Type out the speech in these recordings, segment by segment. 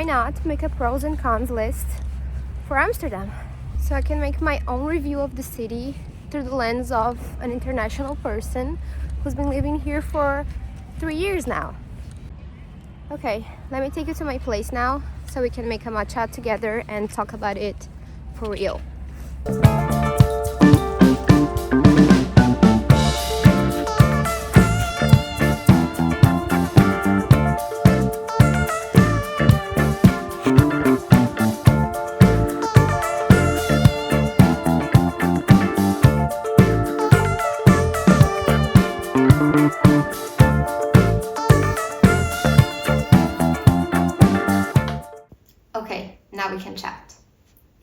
not make a pros and cons list for Amsterdam? So I can make my own review of the city through the lens of an international person who's been living here for 3 years now. Okay, let me take you to my place now so we can make a matcha together and talk about it for real. Okay, now we can chat.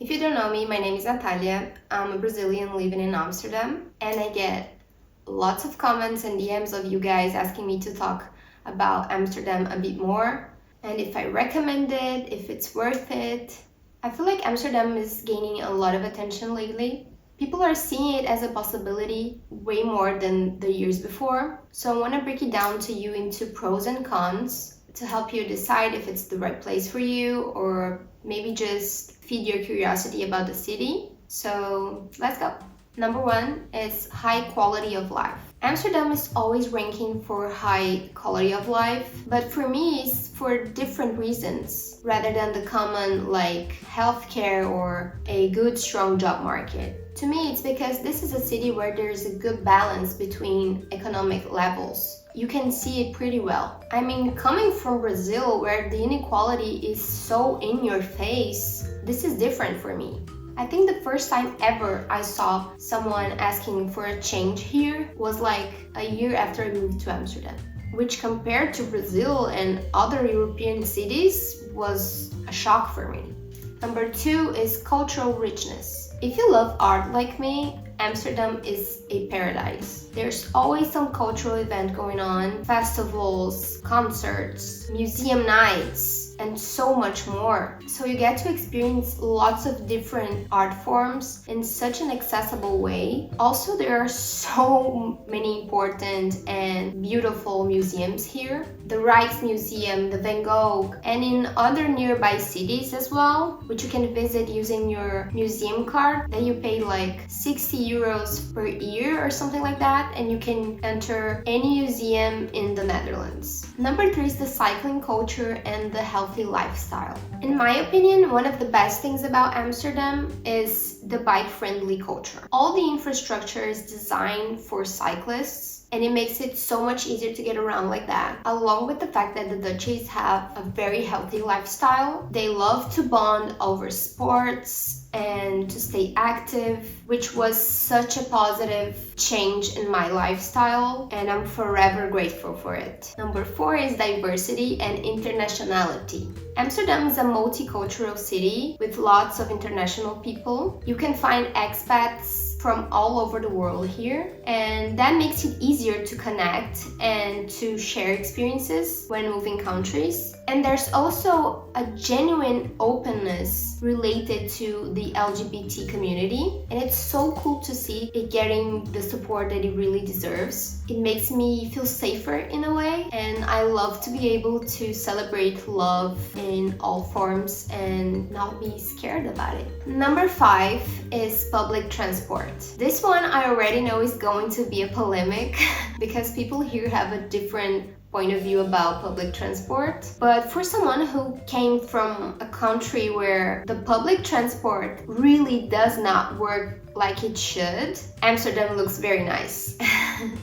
If you don't know me, my name is Natalia. I'm a Brazilian living in Amsterdam, and I get lots of comments and DMs of you guys asking me to talk about Amsterdam a bit more, and if I recommend it, if it's worth it. I feel like Amsterdam is gaining a lot of attention lately. People are seeing it as a possibility way more than the years before. So I want to break it down to you into pros and cons to help you decide if it's the right place for you or maybe just feed your curiosity about the city. So let's go. Number 1 is high quality of life. Amsterdam is always ranking for high quality of life, but for me it's for different reasons rather than the common like healthcare or a good strong job market. To me it's because this is a city where there's a good balance between economic levels. You can see it pretty well. I mean, coming from Brazil where the inequality is so in your face, this is different for me. I think the first time ever I saw someone asking for a change here was like a year after I moved to Amsterdam, which compared to Brazil and other European cities was a shock for me. Number 2 is cultural richness. If you love art like me, Amsterdam is a paradise. There's always some cultural event going on, festivals, concerts, museum nights, and so much more. So you get to experience lots of different art forms in such an accessible way. Also, there are so many important and beautiful museums here. The Rijksmuseum, the Van Gogh, and in other nearby cities as well, which you can visit using your museum card that you pay like 60 euros per year or something like that, and you can enter any museum in the Netherlands. Number 3 is the cycling culture and the healthy lifestyle. In my opinion, one of the best things about Amsterdam is the bike-friendly culture. All the infrastructure is designed for cyclists, and it makes it so much easier to get around like that. Along with the fact that the Dutchies have a very healthy lifestyle. They love to bond over sports and to stay active, which was such a positive change in my lifestyle, and I'm forever grateful for it. Number 4 is diversity and internationality. Amsterdam is a multicultural city with lots of international people. You can find expats from all over the world here, and that makes it easier to connect and to share experiences when moving countries. And there's also a genuine openness related to the LGBT community, and it's so cool to see it getting the support that it really deserves. It makes me feel safer in a way, and I love to be able to celebrate love in all forms and not be scared about it. Number 5 is public transport. This one I already know is going to be a polemic because people here have a different point of view about public transport. But for someone who came from a country where the public transport really does not work like it should, Amsterdam looks very nice.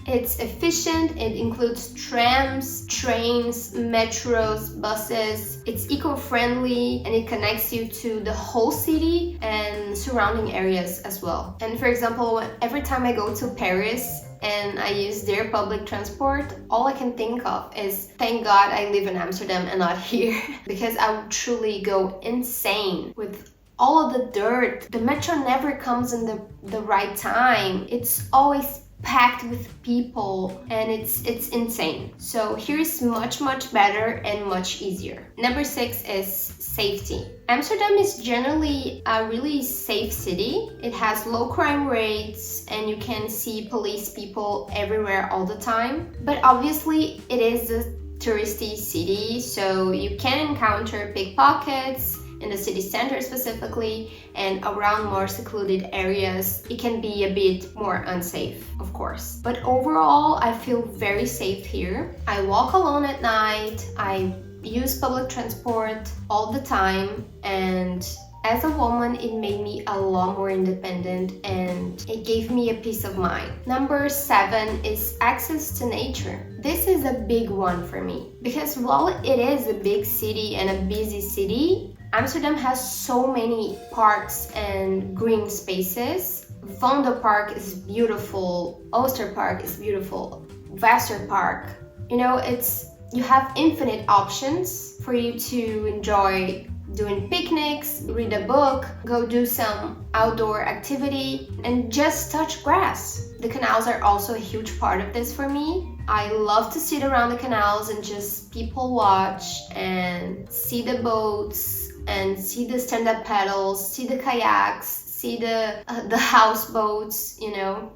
It's efficient, it includes trams, trains, metros, buses. It's eco-friendly and it connects you to the whole city and surrounding areas as well. And for example, every time I go to Paris and I use their public transport, all I can think of is thank God I live in Amsterdam and not here because I would truly go insane with all of the dirt. The metro never comes in the right time. It's always packed with people and it's insane. So here is much better and much easier. Number 6 is safety. Amsterdam is generally a really safe city. It has low crime rates and you can see police people everywhere all the time. But obviously it is the touristy city, so you can encounter pickpockets in the city center specifically, and around more secluded areas it can be a bit more unsafe, of course. But overall, I feel very safe here. I walk alone at night, I use public transport all the time, and as a woman, it made me a lot more independent and it gave me a peace of mind. Number 7 is access to nature. This is a big one for me because while it is a big city and a busy city, Amsterdam has so many parks and green spaces. Vondo Park is beautiful, Ooster Park is beautiful, Vaster Park. You have infinite options for you to enjoy doing picnics, read a book, go do some outdoor activity, and just touch grass. The canals are also a huge part of this for me. I love to sit around the canals and just people watch and see the boats and see the stand-up paddles, see the kayaks, see the houseboats,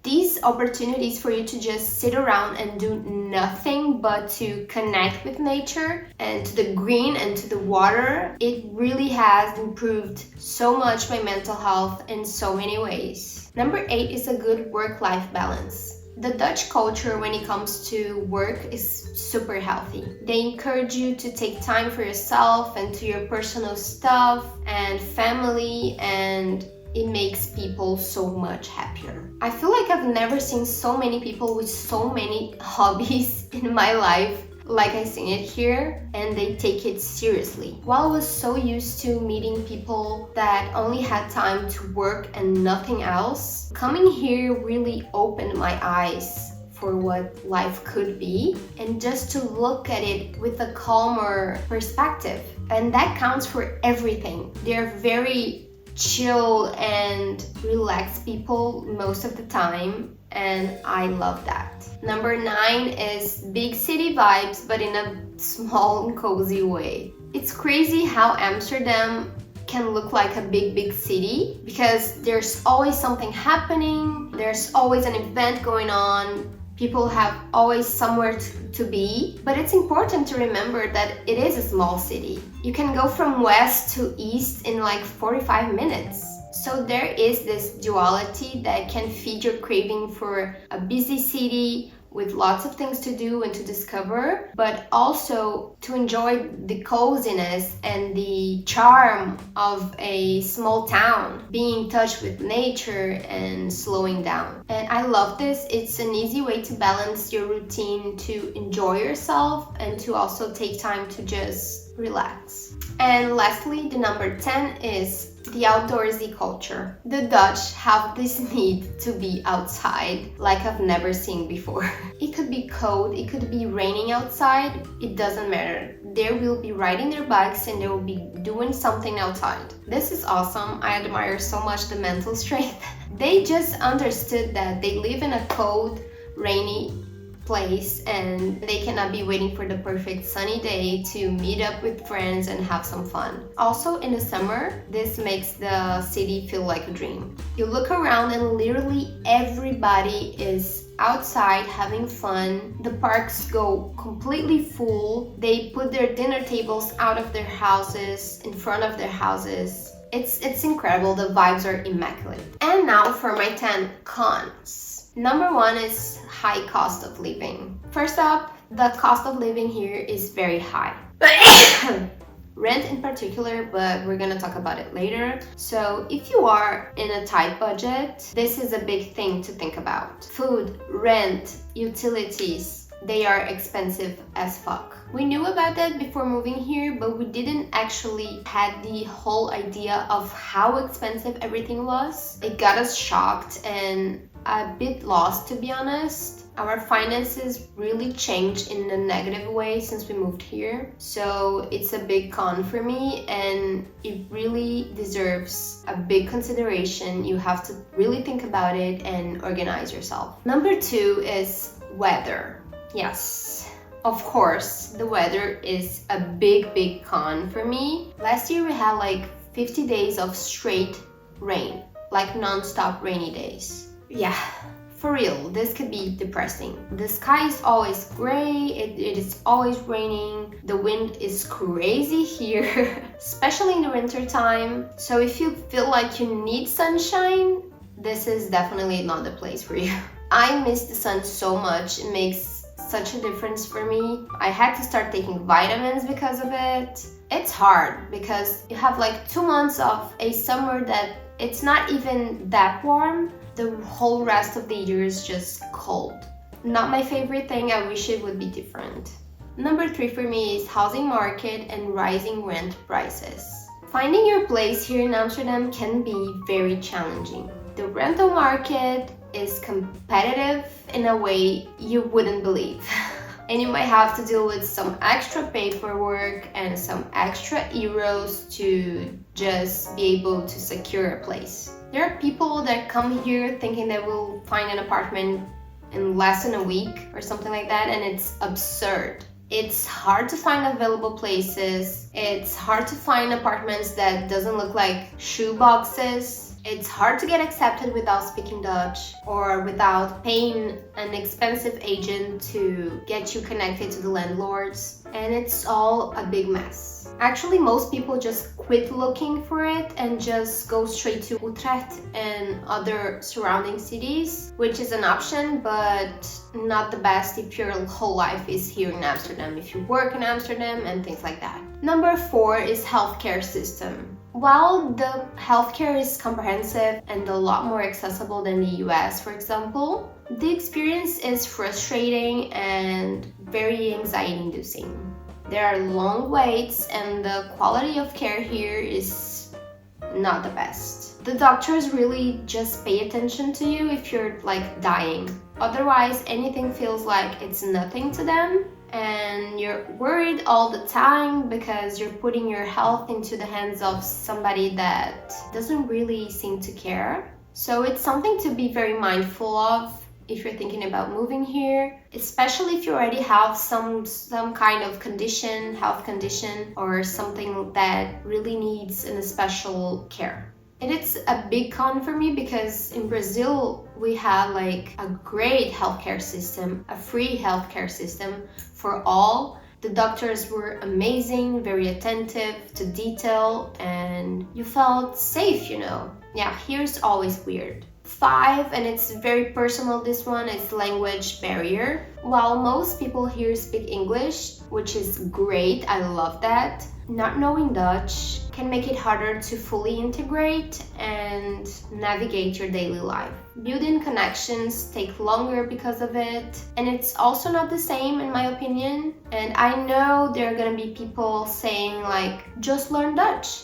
These opportunities for you to just sit around and do nothing but to connect with nature and to the green and to the water, it really has improved so much my mental health in so many ways. Number 8 is a good work-life balance. The Dutch culture when it comes to work is super healthy. They encourage you to take time for yourself and to your personal stuff and family, and it makes people so much happier. I feel like I've never seen so many people with so many hobbies in my life like I see it here, and they take it seriously. While I was so used to meeting people that only had time to work and nothing else, coming here really opened my eyes for what life could be and just to look at it with a calmer perspective. And that counts for everything. They're very chill and relaxed people most of the time, and I love that. Number 9 is big city vibes, but in a small and cozy way. It's crazy how Amsterdam can look like a big city because there's always something happening, there's always an event going on, people have always somewhere to be. But it's important to remember that it is a small city. You can go from west to east in like 45 minutes. So there is this duality that can feed your craving for a busy city with lots of things to do and to discover, but also to enjoy the coziness and the charm of a small town, being in touch with nature and slowing down. And I love this. It's an easy way to balance your routine, to enjoy yourself, and to also take time to just relax. And lastly, the number 10 is the outdoorsy culture. The Dutch have this need to be outside like I've never seen before. It could be cold, it could be raining outside, it doesn't matter. They will be riding their bikes and they will be doing something outside. This is awesome. I admire so much the mental strength. They just understood that they live in a cold, rainy place and they cannot be waiting for the perfect sunny day to meet up with friends and have some fun. Also in the summer, this makes the city feel like a dream. You look around and literally everybody is outside having fun. The parks go completely full. They put their dinner tables out of their houses, in front of their houses. It's incredible. The vibes are immaculate. And now for my 10 cons. Number 1 is high cost of living. First up, the cost of living here is very high. Rent in particular, but we're gonna talk about it later. So if you are in a tight budget, this is a big thing to think about. Food, rent, utilities, they are expensive as fuck. We knew about that before moving here, but we didn't actually had the whole idea of how expensive everything was. It got us shocked and a bit lost, to be honest. Our finances really changed in a negative way since we moved here. So it's a big con for me and it really deserves a big consideration. You have to really think about it and organize yourself. Number 2 is weather. Yes, of course, the weather is a big con for me. Last year we had like 50 days of straight rain, like non-stop rainy days. Yeah, For real, this could be depressing. The sky is always gray, it is always raining, the wind is crazy here, especially in the winter time. So if you feel like you need sunshine, this is definitely not the place for you. I miss the sun so much, it makes such a difference for me. I had to start taking vitamins because of it. It's hard because you have like 2 months of a summer that it's not even that warm. The whole rest of the year is just cold. Not my favorite thing, I wish it would be different. Number 3 for me is housing market and rising rent prices. Finding your place here in Amsterdam can be very challenging. The rental market is competitive in a way you wouldn't believe. And you might have to deal with some extra paperwork and some extra euros to just be able to secure a place. There are people that come here thinking they will find an apartment in less than a week or something like that, and it's absurd. It's hard to find available places. It's hard to find apartments that doesn't look like shoe boxes. It's hard to get accepted without speaking Dutch or without paying an expensive agent to get you connected to the landlords. And it's all a big mess. Actually, most people just quit looking for it and just go straight to Utrecht and other surrounding cities, which is an option, but not the best if your whole life is here in Amsterdam, if you work in Amsterdam and things like that. Number 4 is healthcare system. While the healthcare is comprehensive and a lot more accessible than the US, for example, the experience is frustrating and very anxiety-inducing. There are long waits and the quality of care here is not the best. The doctors really just pay attention to you if you're like dying. Otherwise, anything feels like it's nothing to them. And you're worried all the time because you're putting your health into the hands of somebody that doesn't really seem to care. So it's something to be very mindful of if you're thinking about moving here, especially if you already have some kind of condition, health condition, or something that really needs a special care. And it's a big con for me because in Brazil we have like a great healthcare system, a free healthcare system for all. The doctors were amazing, very attentive to detail, and you felt safe, you know. Yeah, here's always weird. 5, and it's very personal, this one, is language barrier. While most people here speak English, which is great, I love that, not knowing Dutch can make it harder to fully integrate and navigate your daily life. Building connections take longer because of it, and it's also not the same in my opinion. And I know there are gonna be people saying like, just learn Dutch.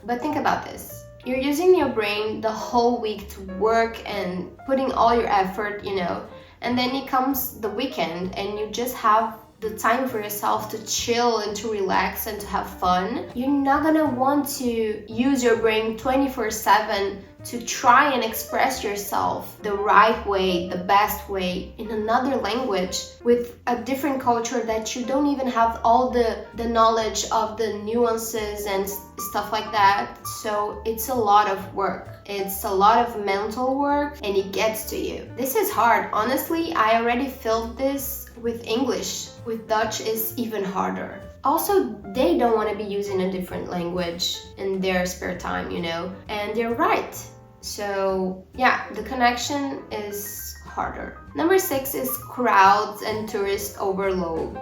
But think about this. You're using your brain the whole week to work and putting all your effort, you know, and then it comes the weekend and you just have the time for yourself to chill and to relax and to have fun. You're not gonna want to use your brain 24/7 to try and express yourself the right way, the best way, in another language with a different culture that you don't even have all the knowledge of the nuances and stuff like that. So it's a lot of work. It's a lot of mental work and it gets to you. This is hard. Honestly, I already felt this with English. With Dutch is even harder. Also, they don't want to be using a different language in their spare time, you know, and they're right. So yeah, the connection is harder. Number 6 is crowds and tourist overload.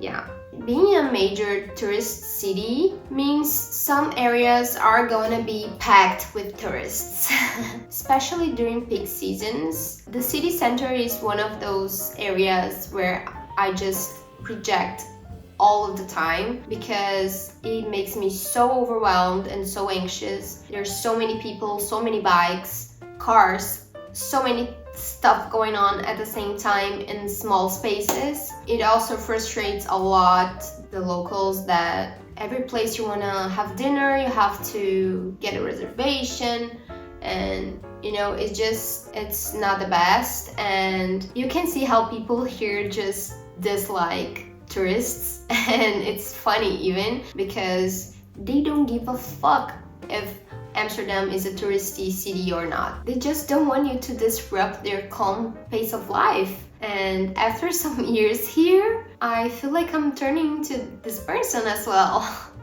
Yeah, being a major tourist city means some areas are going to be packed with tourists, especially during peak seasons. The city center is one of those areas where I just reject all of the time because it makes me so overwhelmed and so anxious. There's so many people, so many bikes, cars, so many stuff going on at the same time in small spaces. It also frustrates a lot the locals that every place you want to have dinner, you have to get a reservation, and you know, it's not the best. And you can see how people here just dislike tourists, and it's funny even because they don't give a fuck if Amsterdam is a touristy city or not. They just don't want you to disrupt their calm pace of life. And after some years here, I feel like I'm turning to this person as well.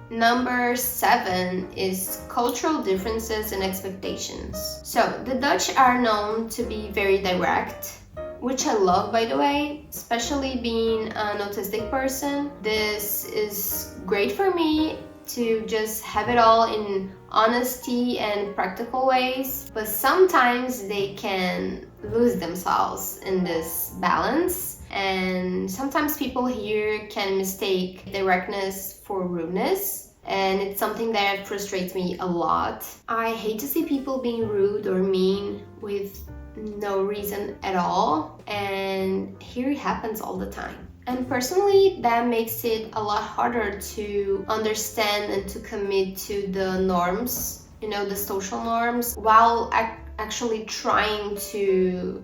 Number 7 is cultural differences and expectations. So the Dutch are known to be very direct, which I love, by the way, especially being an autistic person. This is great for me to just have it all in honesty and practical ways, but sometimes they can lose themselves in this balance, and sometimes people here can mistake directness for rudeness, and it's something that frustrates me a lot. I hate to see people being rude or mean with no reason at all, and here it happens all the time. And personally, that makes it a lot harder to understand and to commit to the norms, the social norms, while actually trying to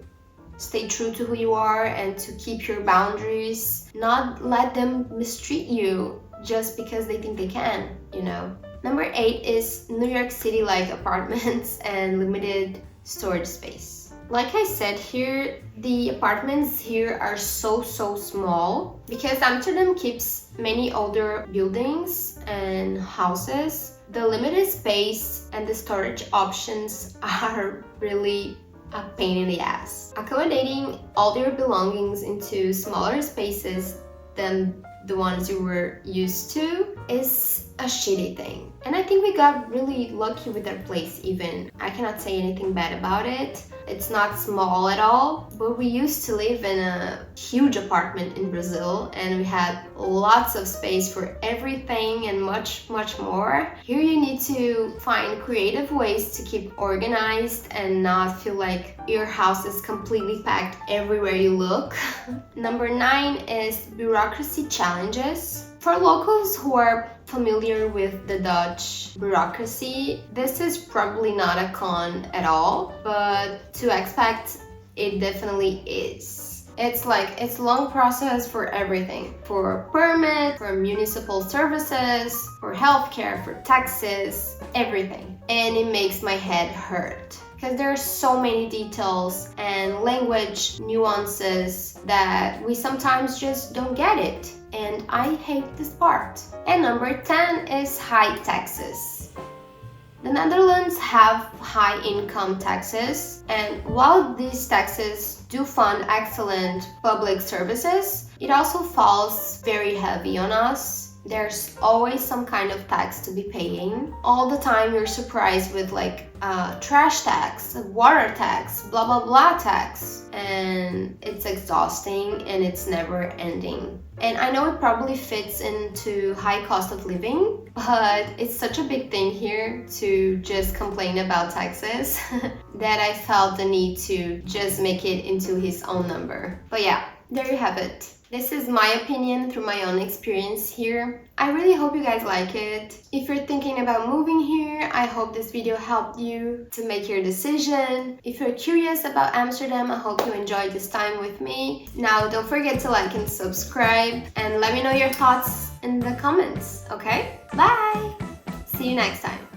stay true to who you are and to keep your boundaries, not let them mistreat you just because they think they can. Number 8 is New York City-like apartments and limited storage space. Like I said here, the apartments here are so small because Amsterdam keeps many older buildings and houses. The limited space and the storage options are really a pain in the ass. Accommodating all your belongings into smaller spaces than the ones you were used to is a shitty thing. And I think we got really lucky with our place even. I cannot say anything bad about it. It's not small at all, but we used to live in a huge apartment in Brazil and we had lots of space for everything and much more. Here you need to find creative ways to keep organized and not feel like your house is completely packed everywhere you look. Number 9 is bureaucracy challenges. For locals who are familiar with the Dutch bureaucracy, this is probably not a con at all, but to expats, it definitely is. It's a long process for everything. For permit, for municipal services, for healthcare, for taxes, everything. And it makes my head hurt. Because there are so many details and language nuances that we sometimes just don't get it. And I hate this part. And number 10 is high taxes. The Netherlands have high income taxes, and while these taxes do fund excellent public services, it also falls very heavy on us. There's always some kind of tax to be paying. All the time you're surprised with trash tax, water tax, blah blah blah tax, and it's exhausting and it's never ending. And I know it probably fits into high cost of living, but it's such a big thing here to just complain about taxes that I felt the need to just make it into his own number. But yeah, there you have it. This is my opinion through my own experience here. I really hope you guys like it. If you're thinking about moving here, I hope this video helped you to make your decision. If you're curious about Amsterdam, I hope you enjoyed this time with me. Now, don't forget to like and subscribe, and let me know your thoughts in the comments, okay? Bye! See you next time.